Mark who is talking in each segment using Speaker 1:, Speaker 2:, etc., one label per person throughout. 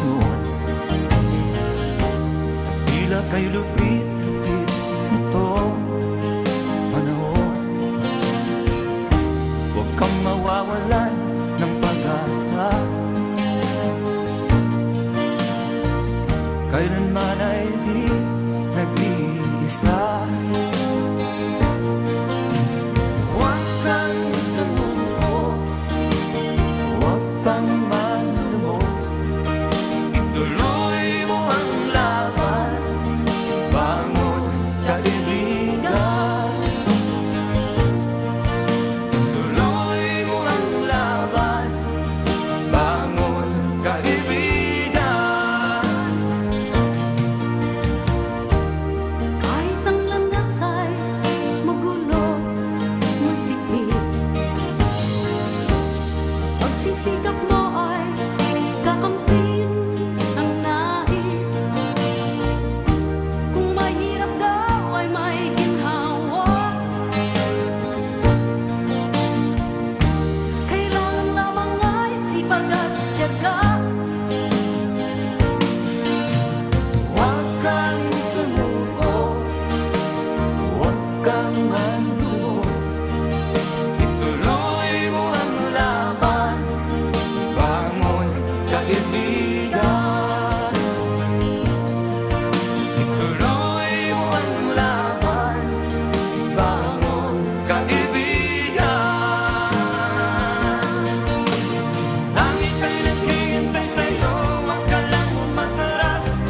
Speaker 1: desisyon. Tila kay lupit-lupit nitong panahon. Huwag kang mawawalan ng pag-asa, kailanman ay di nag-iisa. Huwag kang sumuko, huwag kang manlumok, ituloy mo ang laban, bangon kaibigan. Ituloy mo ang laban, bangon kaibigan.
Speaker 2: Kahit ang landas ay magulo, masikip, sa pagsisikap mo ay kakamtin ang nais. Kung mahirap daw ay may ginhawa, kailangan lamang ay sipag at tiyaga.
Speaker 1: Huwag kang sumuko, huwag kang manlumok, ituloy mo ang laban, bangon kaibigan. Ituloy mo ang laban, bangon kaibigan. Langit ay naghihintay sa'yo, huwag ka lang umatras.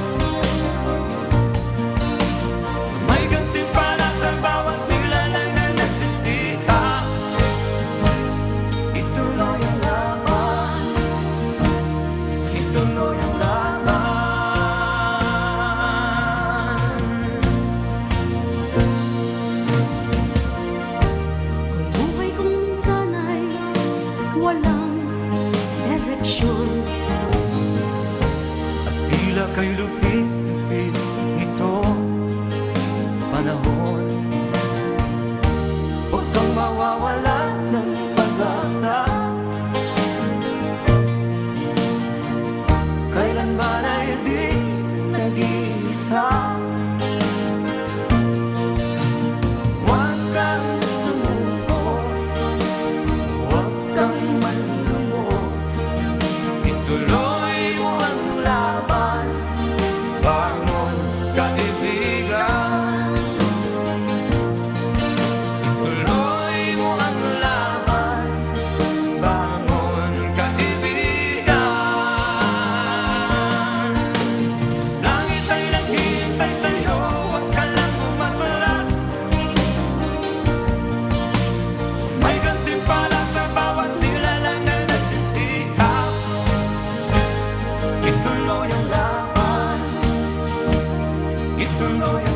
Speaker 1: May gantimpala sa bawat nilalang na nagsisikap. Ituloy ang laban, ituloy ang laban.
Speaker 2: Ang buhay kong minsan ay walang direksyon.
Speaker 1: At tila kay lupit-lupit nitong panahon. Huwag kang mawawalan ng pag-asa, kailanman ay di nag-iisa. Huwag kang sumuko, huwag kang manlumok, ituloy mo ang laban, bangon kaibigan. Ituloy mo ang laban, bangon kaibigan. Langit ay naghihintay sa'yo, huwag ka lang umatras. May gantimpala sa bawat nilalang na nagsisikap. Ituloy ang laban, ituloy ang